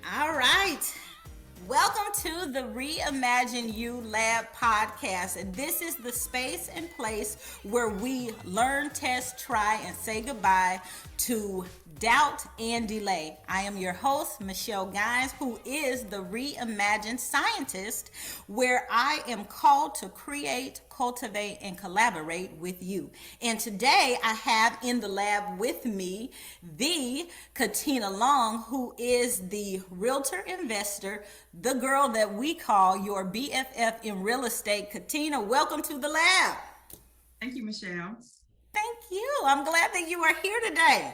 All right. Welcome to the Reimagine You Lab podcast. And this is the space and place where we learn, test, try, and say goodbye to doubt and delay. I am your host, Michelle Guines, who is the Reimagined Scientist, where I am called to create, cultivate, and collaborate with you. And today I have in the lab with me the Katina Long, who is the realtor investor, the girl that we call your BFF in real estate. Katina, welcome to the lab. Thank you, Michelle. Thank you. I'm glad that you are here today.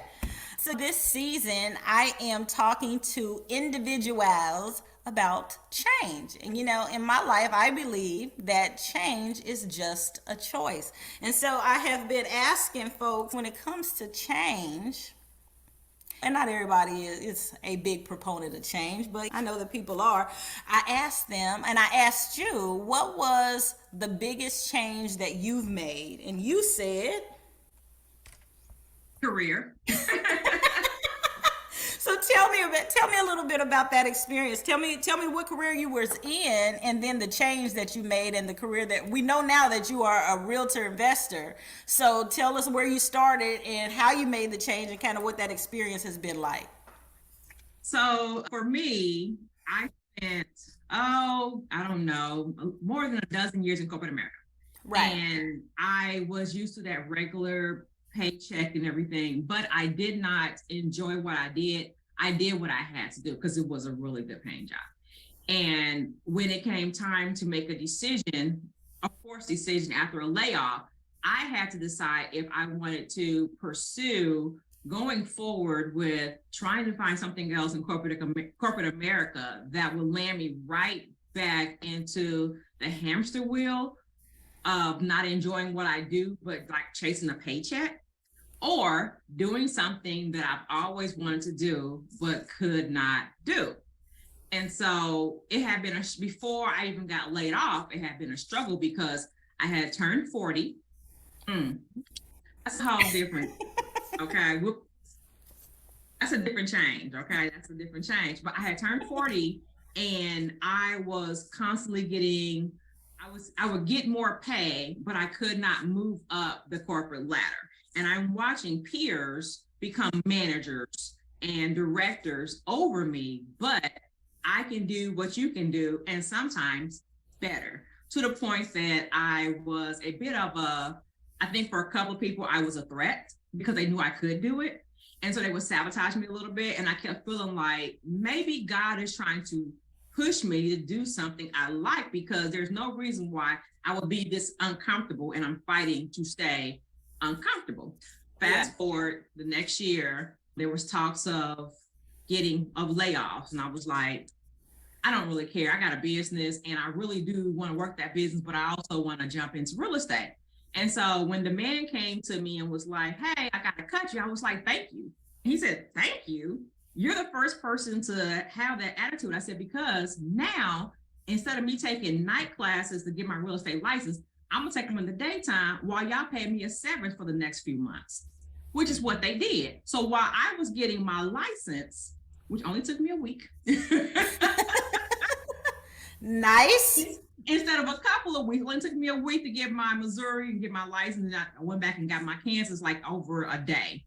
So this season, I am talking to individuals about change. And in my life, I believe that change is just a choice. And so I have been asking folks when it comes to change, and not everybody is a big proponent of change, but I know that people are. I asked them, and I asked you, what was the biggest change that you've made? And you said, Career. so tell me a little bit about that experience. Tell me what career you was in, and then the change that you made, and the career that we know now that you are a realtor investor. So tell us where you started and how you made the change, and kind of what that experience has been like. So for me, I spent, I don't know, more than a dozen years in corporate America. Right. And I was used to that regular paycheck and everything, but I did not enjoy what I did. I did what I had to do because it was a really good paying job. And when it came time to make a decision, a forced decision after a layoff, I had to decide if I wanted to pursue going forward with trying to find something else in corporate America that would land me right back into the hamster wheel of not enjoying what I do, but like chasing a paycheck, or doing something that I've always wanted to do, but could not do. And so it had been, before I even got laid off, it had been a struggle because I had turned 40. That's a whole different, okay. That's a different change, okay? That's a different change. But I had turned 40 and I was constantly getting, I would get more pay, but I could not move up the corporate ladder. And I'm watching peers become managers and directors over me, but I can do what you can do, and sometimes better, to the point that I was a bit of I think for a couple of people, I was a threat because they knew I could do it. And so they would sabotage me a little bit. And I kept feeling like maybe God is trying to push me to do something I like, because there's no reason why I would be this uncomfortable, and I'm fighting to stay uncomfortable. Fast forward the next year, there was talks of layoffs. And I was like, I don't really care. I got a business and I really do want to work that business, but I also want to jump into real estate. And so when the man came to me and was like, hey, I got to cut you, I was like, thank you. He said, thank you. You're the first person to have that attitude. I said, because now, instead of me taking night classes to get my real estate license, I'm going to take them in the daytime while y'all pay me a severance for the next few months, which is what they did. So while I was getting my license, which only took me a week. Nice. Instead of a couple of weeks, it only took me a week to get my Missouri and get my license. And I went back and got my Kansas like over a day.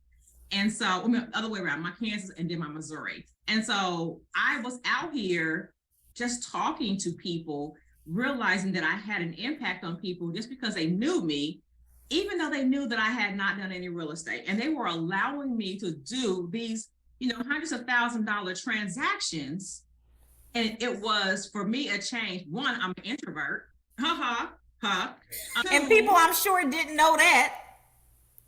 And so, other way around, my Kansas and then my Missouri. And so I was out here just talking to people, realizing that I had an impact on people just because they knew me, even though they knew that I had not done any real estate. And they were allowing me to do these, hundreds of $1,000 transactions. And it was, for me, a change. One, I'm an introvert. And people, I'm sure, didn't know that.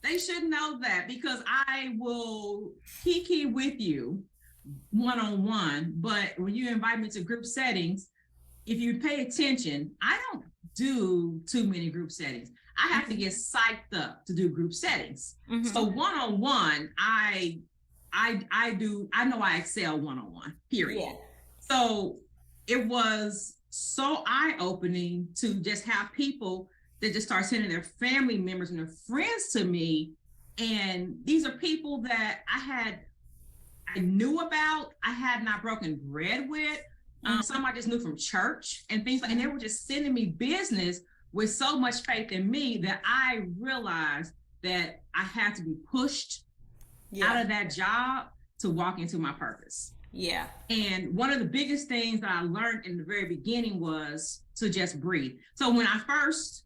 They should know that, because I will kiki with you one-on-one, but when you invite me to group settings, if you pay attention, I don't do too many group settings. I have to get psyched up to do group settings. Mm-hmm. So one-on-one, I know I excel one-on-one, period. Yeah. So it was so eye-opening to just have people that just start sending their family members and their friends to me. And these are people that I had I knew about, I had not broken bread with. Some I just knew from church and things like, and they were just sending me business with so much faith in me that I realized that I had to be pushed out of that job to walk into my purpose. Yeah. And one of the biggest things that I learned in the very beginning was to just breathe. So when I first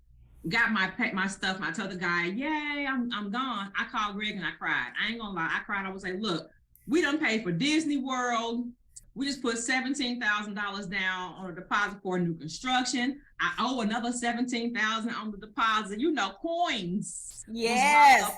got my stuff, I told the guy, yay, I'm gone. I called Greg and I cried. I ain't gonna lie, I cried. I was like, look, we done paid for Disney World. We just put $17,000 down on a deposit for new construction. I owe another $17,000 on the deposit. You know, coins. Yes.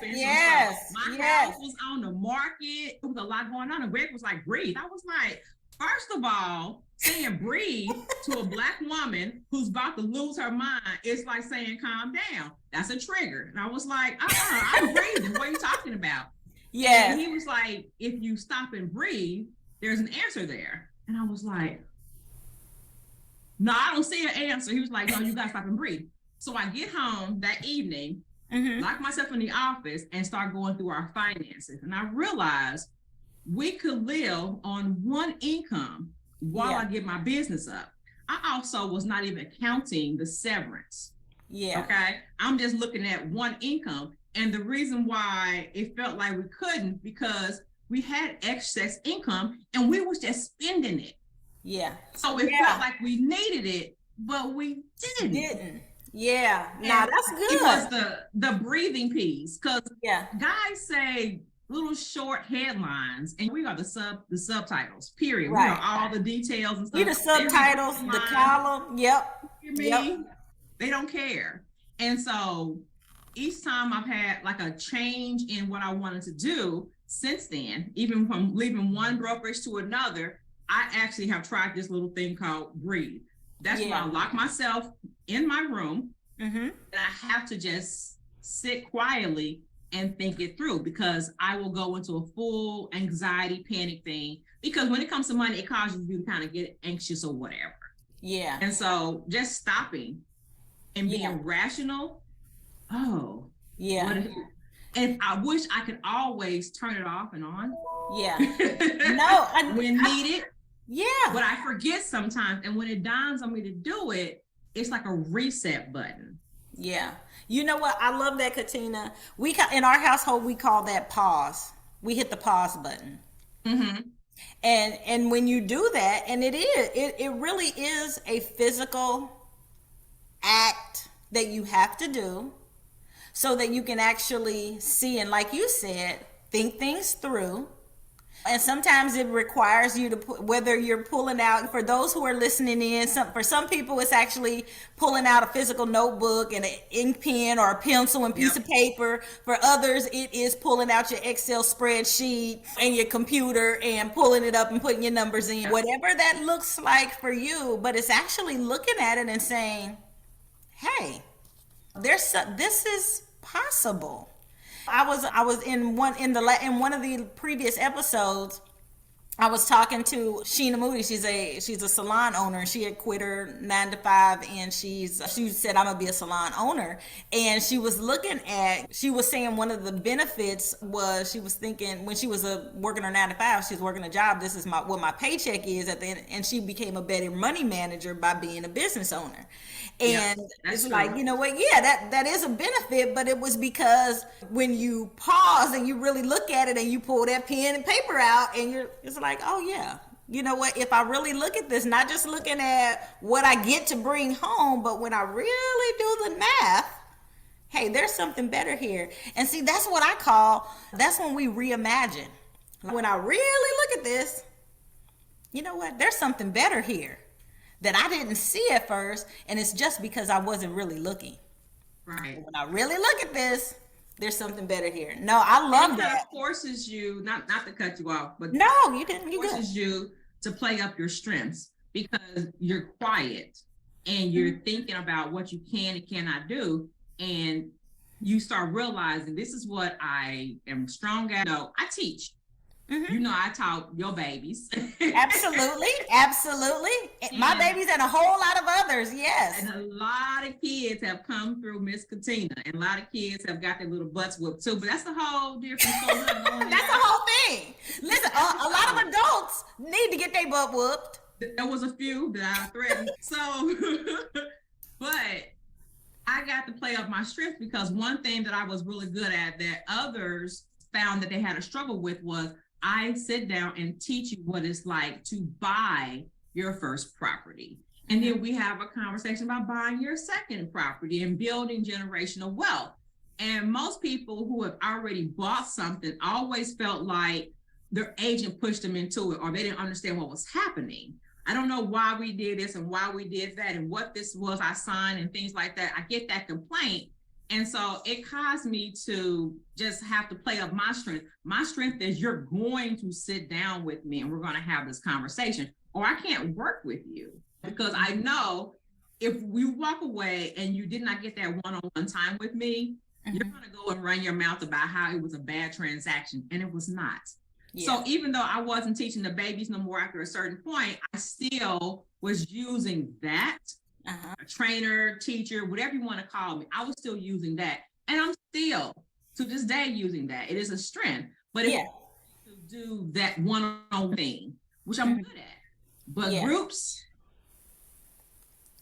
My house was on the market. There was a lot going on. And Greg was like, breathe. I was like, first of all, saying breathe to a Black woman who's about to lose her mind, it's like saying calm down. That's a trigger. And I was like, I'm breathing. What are you talking about? Yeah. And he was like, if you stop and breathe, there's an answer there. And I was like, no, I don't see an answer. He was like, no, you gotta stop and breathe. So I get home that evening, lock myself in the office and start going through our finances. And I realized we could live on one income while I get my business up. I also was not even counting the severance. Yeah. Okay. I'm just looking at one income. And the reason why it felt like we couldn't, because we had excess income and we was just spending it. Yeah. So it felt like we needed it, but we didn't. Yeah. Nah, that's good. It was the breathing piece, because guys say little short headlines and we are the subtitles, period. Right. We are all the details and stuff. We the subtitles, the column. Yep. They don't care. And so each time I've had like a change in what I wanted to do since then, even from leaving one brokerage to another, I actually have tried this little thing called breathe. That's where I lock myself in my room and I have to just sit quietly and think it through, because I will go into a full anxiety panic thing, because when it comes to money, it causes you to kind of get anxious or whatever. Yeah. And so just stopping and being rational. Oh, yeah. And I wish I could always turn it off and on. Yeah. No, when needed. Yeah. But I forget sometimes. And when it dawns on me to do it, it's like a reset button. Yeah. You know what? I love that, Katina. In our household, we call that pause. We hit the pause button. And when you do that, and it really is a physical act that you have to do, so that you can actually see, and like you said, think things through. And sometimes it requires you to whether you're pulling out, for those who are listening in, for some people it's actually pulling out a physical notebook and an ink pen or a pencil and piece of paper. For others, it is pulling out your Excel spreadsheet and your computer and pulling it up and putting your numbers in. Whatever that looks like for you, but it's actually looking at it and saying, hey, this is possible. I was in one of the previous episodes. I was talking to Sheena Moody. She's a salon owner, and she had quit her 9-to-5, and she said, I'm gonna be a salon owner. And she was saying one of the benefits was, she was thinking when she was working her 9-to-5, she was working a job. This is what my paycheck is at the end, and she became a better money manager by being a business owner. And it's true. Like, you know what? Yeah, that is a benefit, but it was because when you pause and you really look at it and you pull that pen and paper out and it's like, oh yeah, you know what? If I really look at this, not just looking at what I get to bring home, but when I really do the math, hey, there's something better here. And see, that's when we reimagine. When I really look at this, you know what? There's something better here that I didn't see at first, and it's just because I wasn't really looking. Right. When I really look at this, there's something better here. No, I love that. It forces you, not to cut you off, but no, you didn't. You forces you to play up your strengths, because you're quiet and you're thinking about what you can and cannot do, and you start realizing this is what I am strong at. No, I teach. You know, I taught your babies. Absolutely. My babies and a whole lot of others, yes. And a lot of kids have come through Miss Katina, and a lot of kids have got their little butts whooped too, but that's a whole different story. That's the whole thing. Listen, a lot need to get their butt whooped. There was a few that I threatened. So, but I got to play up my strength, because one thing that I was really good at that others found that they had a struggle with was I sit down and teach you what it's like to buy your first property. And then we have a conversation about buying your second property and building generational wealth. And most people who have already bought something always felt like their agent pushed them into it, or they didn't understand what was happening. I don't know why we did this and why we did that and what this was I signed and things like that. I get that complaint. And so it caused me to just have to play up my strength. My strength is you're going to sit down with me and we're going to have this conversation, or I can't work with you, because I know if we walk away and you did not get that one-on-one time with me, you're going to go and run your mouth about how it was a bad transaction, and it was not. Yeah. So even though I wasn't teaching the babies no more after a certain point, I still was using that, a trainer, teacher, whatever you want to call me. I was still using that. And I'm still to this day using that. It is a strength. But if to do that one-on-one thing, which I'm good at. But groups,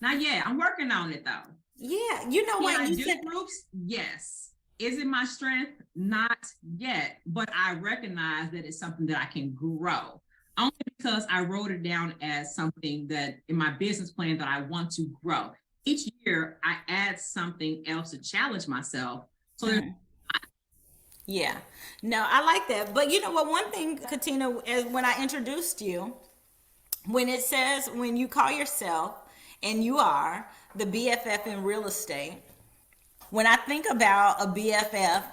not yet. I'm working on it though. Yeah. You know what? You said groups? Yes. Is it my strength? Not yet, but I recognize that it's something that I can grow, only because I wrote it down as something that in my business plan that I want to grow. Each year I add something else to challenge myself. So yeah, no, I like that. But you know what, one thing, Katina, is when I introduced you, when it says, when you call yourself, and you are the BFF in real estate, when I think about a BFF,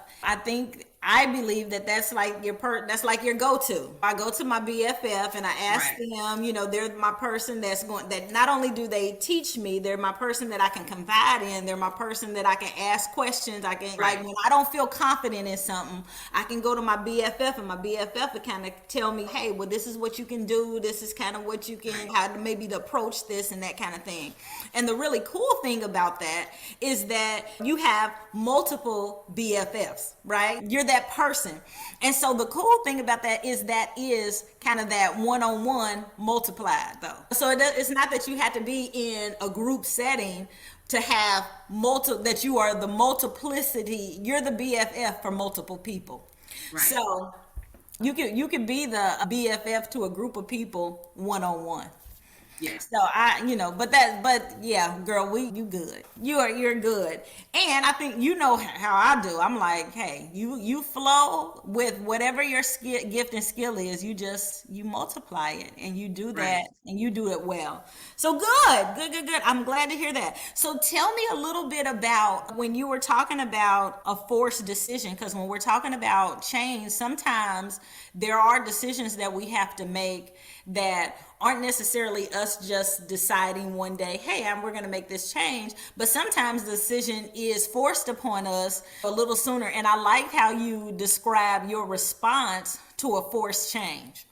I believe that that's like that's like your go-to. I go to my BFF and I ask them, you know, they're my person that not only do they teach me, they're my person that I can confide in. They're my person that I can ask questions. I can like when I don't feel confident in something, I can go to my BFF, and my BFF will kind of tell me, hey, well, this is what you can do. This is kind of what you can, how to maybe to approach this and that kind of thing. And the really cool thing about that is that you have multiple BFFs, right? You're that person. And so the cool thing about that is kind of that one-on-one multiplied though. So it's not that you have to be in a group setting to have that you are the multiplicity. You're the BFF for multiple people. Right. So you can be the BFF to a group of people one-on-one. Yeah. So but yeah, girl, you good. You're good. And I think you know how I do. I'm like, hey, you flow with whatever your gift and skill is. You multiply it, and you do that, and you do it well. So good. I'm glad to hear that. So tell me a little bit about when you were talking about a forced decision, because when we're talking about change, sometimes there are decisions that we have to make that aren't necessarily us just deciding one day, hey, we're going to make this change. But sometimes the decision is forced upon us a little sooner. And I like how you describe your response to a forced change.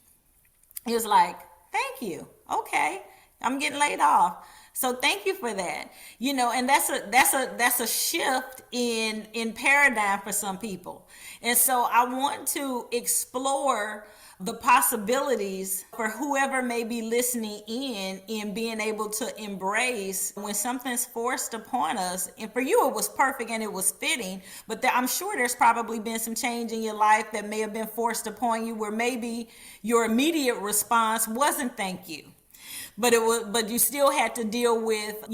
It was like, thank you. Okay, I'm getting laid off. So thank you for that. You know, and that's a shift in paradigm for some people. And so I want to explore the possibilities for whoever may be listening in being able to embrace when something's forced upon us. And for you, it was perfect and it was fitting, but I'm sure there's probably been some change in your life that may have been forced upon you where maybe your immediate response wasn't thank you, but you still had to deal with,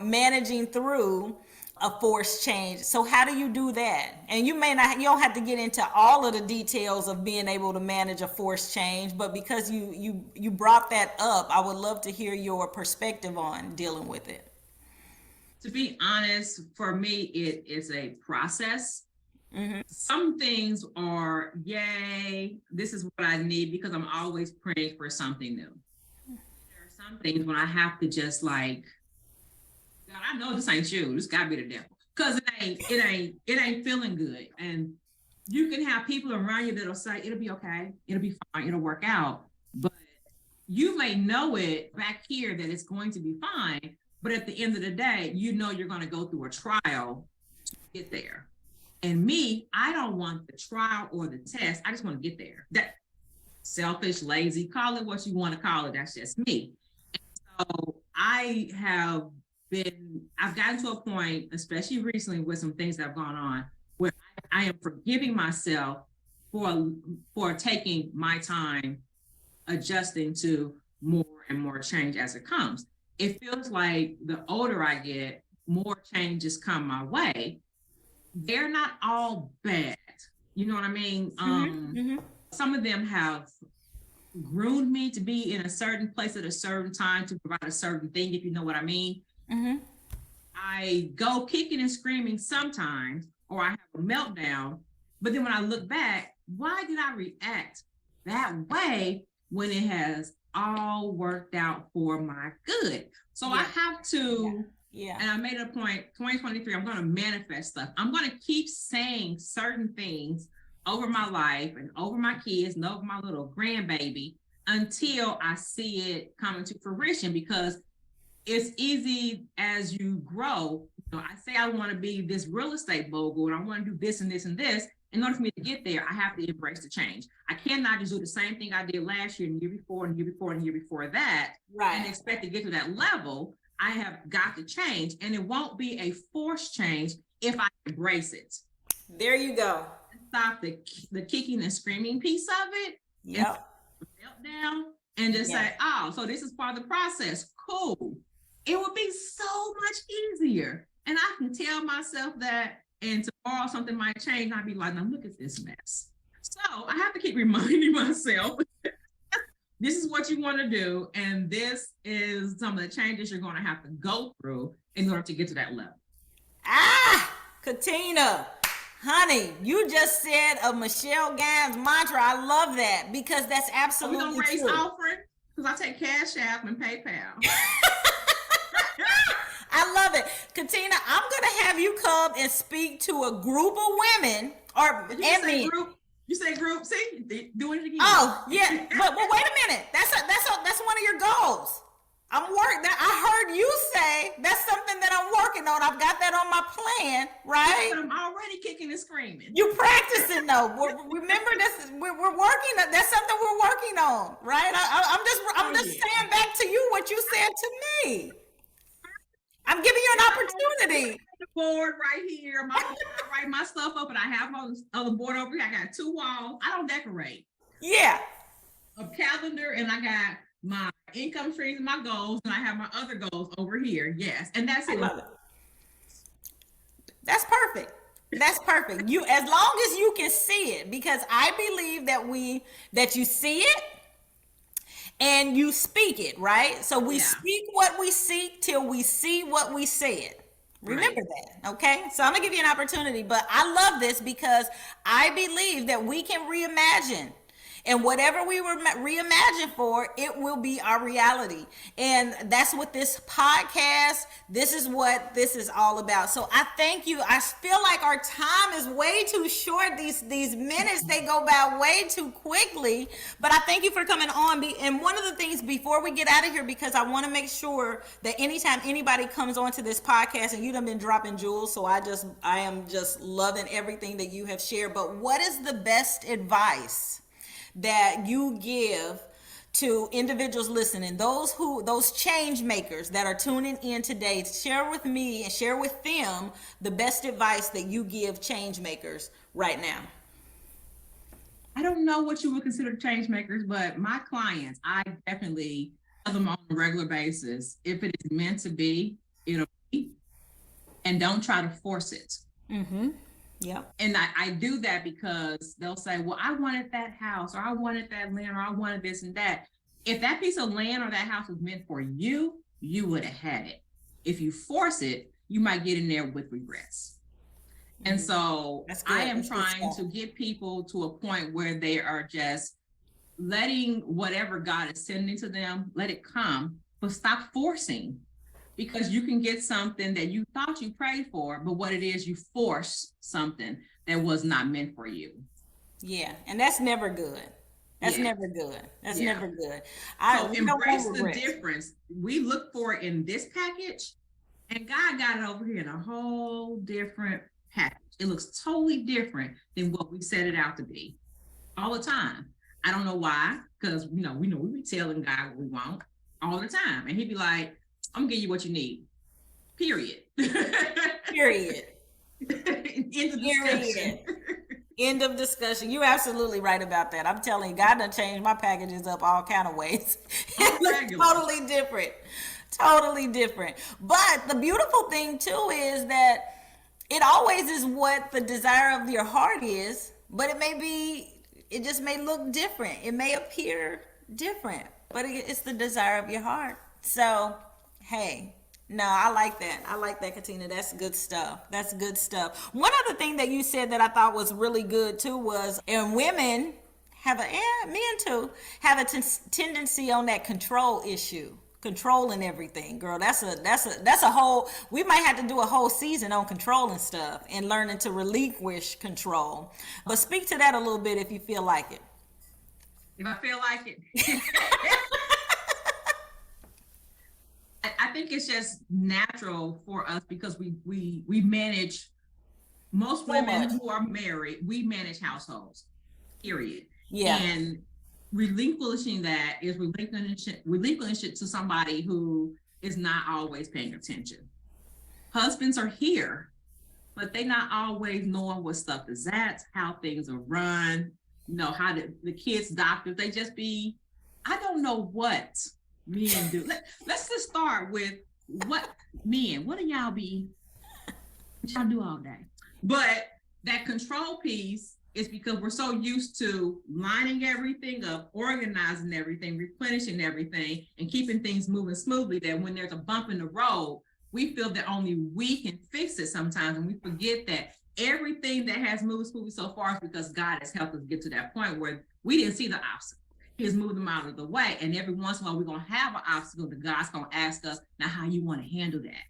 managing through a forced change. So how do you do that? And you don't have to get into all of the details of being able to manage a forced change, but because you brought that up, I would love to hear your perspective on dealing with it. To be honest, for me, it is a process. Mm-hmm. Some things are, yay, this is what I need, because I'm always praying for something new. There are some things when I have to just like, God, I know this ain't you. This gotta be the devil, because it ain't feeling good. And you can have people around you that'll say it'll be okay, it'll be fine, it'll work out. But you may know it back here that it's going to be fine. But at the end of the day, you're going to go through a trial to get there. And me, I don't want the trial or the test. I just want to get there. selfish, lazy, call it what you want to call it. That's just me. So I've gotten to a point, especially recently with some things that have gone on, where I am forgiving myself for taking my time adjusting to more and more change as it comes. It feels like the older I get, more changes come my way. They're not all bad. You know what I mean? Some of them have groomed me to be in a certain place at a certain time to provide a certain thing, if you know what I mean. I go kicking and screaming sometimes, or I have a meltdown. But then when I look back, why did I react that way when it has all worked out for my good? So I have to, and I made a point, 2023, I'm going to manifest stuff. I'm going to keep saying certain things over my life and over my kids and over my little grandbaby until I see it come into fruition, because it's easy as you grow. You know, I say I want to be this real estate mogul and I want to do this and this and this. In order for me to get there, I have to embrace the change. I cannot just do the same thing I did last year and the year before and the year before and the year before that, and expect to get to that level. I have got to change, and it won't be a forced change if I embrace it. There you go. Stop the kicking and screaming piece of it. Yep. Meltdown, and just say, oh, so this is part of the process. Cool. It would be so much easier. And I can tell myself that, and tomorrow something might change. And I'd be like, now look at this mess. So I have to keep reminding myself, this is what you want to do. And this is some of the changes you're going to have to go through in order to get to that level. Katina, honey, you just said a Michelle Gans mantra. I love that, because that's absolutely true. We're going to raise offering, because I take Cash App and PayPal. I love it. Katina, I'm going to have you come and speak to a group of women, and me. You say group? See, doing it again. Oh, yeah. but wait a minute. That's one of your goals. I heard you say that's something that I'm working on. I've got that on my plan, right? But I'm already kicking and screaming. You practicing though. Remember this? We're working. That's something we're working on, right? I'm just saying back to you what you said to me. I'm giving you an opportunity. The board right here. I write my stuff up, and I have on the board over here. I got 2 walls. I don't decorate. Yeah. A calendar, and I got my income streams and my goals, and I have my other goals over here. Yes, and that's it. I love it. That's perfect. That's perfect. You, as long as you can see it, because I believe that you see it and you speak it, right? So we speak what we seek till we see what we said. Remember that, okay? So I'm gonna give you an opportunity, but I love this because I believe that we can reimagine. And whatever we were reimagined for, it will be our reality. And that's what this podcast, this is what this is all about. So I thank you. I feel like our time is way too short. These minutes, they go by way too quickly. But I thank you for coming on. And one of the things before we get out of here, because I want to make sure that anytime anybody comes onto this podcast, and you done been dropping jewels, so I am just loving everything that you have shared. But what is the best advice that you give to individuals listening, those change makers that are tuning in today? Share with me and share with them the best advice that you give change makers right now. I don't know what you would consider change makers, but my clients, I definitely tell them on a regular basis, if it is meant to be, it'll be, and don't try to force it. Yeah. And I do that because they'll say, well, I wanted that house, or I wanted that land, or I wanted this and that. If that piece of land or that house was meant for you, you would have had it. If you force it, you might get in there with regrets. And so I am trying to get people to a point where they are just letting whatever God is sending to them, let it come, but stop forcing. Because you can get something that you thought you prayed for, but what it is, you force something that was not meant for you. Yeah, and that's never good. That's never good. That's never good. So embrace the difference. We look for it in this package, and God got it over here in a whole different package. It looks totally different than what we set it out to be all the time. I don't know why, because we be telling God what we want all the time. And he'd be like, I'm gonna give you what you need. Period. Period. End of discussion. End of discussion. You're absolutely right about that. I'm telling you, God done changed my packages up all kind of ways. It's totally different. Totally different. But the beautiful thing too is that it always is what the desire of your heart is, but it just may look different. It may appear different, but it's the desire of your heart. So, hey, no, I like that. I like that, Katina. That's good stuff. That's good stuff. One other thing that you said that I thought was really good too was, and women men too, have a tendency on that control issue. Controlling everything, girl. That's a whole, we might have to do a whole season on controlling stuff and learning to relinquish control. But speak to that a little bit if you feel like it. If I feel like it. I think it's just natural for us because we manage, most women who are married, we manage households, period. Yeah. And relinquishing that is relinquish it to somebody who is not always paying attention. Husbands are here, but they not always knowing what stuff is at, how things are run, how the kids' doctors, they just be, I don't know what men do. Let's just start with what do y'all do all day? But that control piece is because we're so used to lining everything up, organizing everything, replenishing everything, and keeping things moving smoothly that when there's a bump in the road, we feel that only we can fix it sometimes. And we forget that everything that has moved smoothly so far is because God has helped us get to that point where we didn't see the obstacle. He's moved them out of the way. And every once in a while, we're going to have an obstacle that God's going to ask us, now how you want to handle that?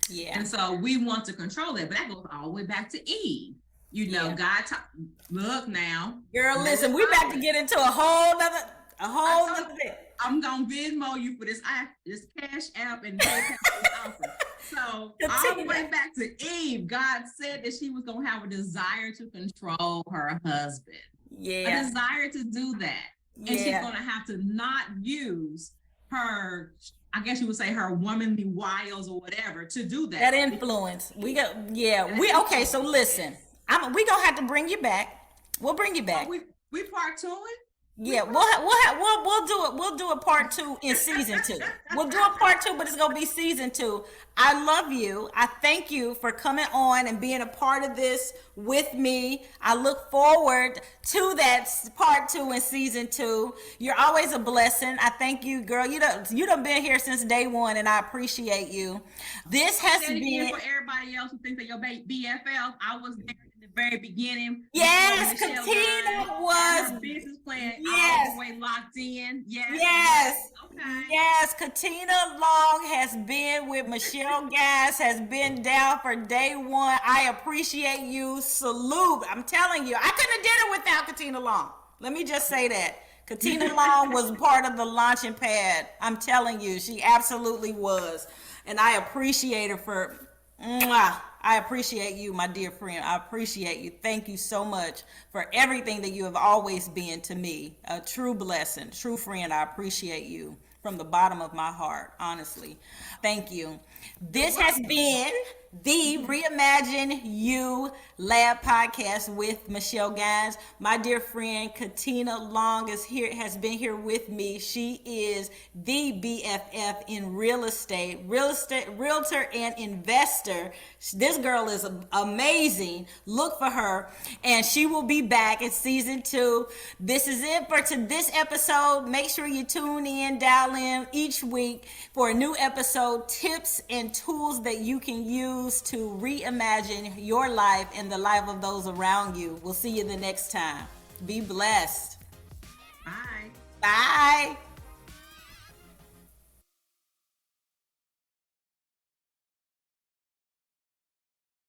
Yeah. And so we want to control that. But that goes all the way back to Eve. God, look now. Girl, listen, we about to get into a whole nother thing. I'm going to Venmo you for this Cash App and PayPal. So all the way back to Eve, God said that she was going to have a desire to control her husband. Yeah. A desire to do that. And she's going to have to not use her, I guess you would say her womanly wiles or whatever to do that. That influence. Okay, so listen. We gonna have to bring you back. We'll bring you back. We part two it. Yeah, we'll do a part 2 in season 2. We'll do a part 2, but it's gonna be season 2. I love you. I thank you for coming on and being a part of this with me. I look forward to that part 2 in season 2. You're always a blessing. I thank you, girl. You done been here since day 1, and I appreciate you. This has been for everybody else who thinks that your BFL. I was there in the very beginning. Yes, Katina was her business plan. Yes, all the way locked in. Yes. Okay. Yes, Katina Long has been with Michelle Gass, has been down for day 1. I appreciate you. Salute. I'm telling you, I couldn't have did it without Katina Long. Let me just say that. Katina Long was part of the launching pad. I'm telling you, she absolutely was. And I appreciate her for, I appreciate you, my dear friend. I appreciate you. Thank you so much for everything that you have always been to me. A true blessing, true friend. I appreciate you from the bottom of my heart, honestly. Thank you. This has been the Reimagine You Lab podcast with Michelle Gaines. My dear friend Katina Long has been here with me. She is the BFF in real estate, realtor and investor. This girl is amazing. Look for her, and she will be back in season 2. This is it for this episode. Make sure you tune in, dial in each week for a new episode, tips and tools that you can use to reimagine your life and the life of those around you. We'll see you the next time. Be blessed. Bye. Bye.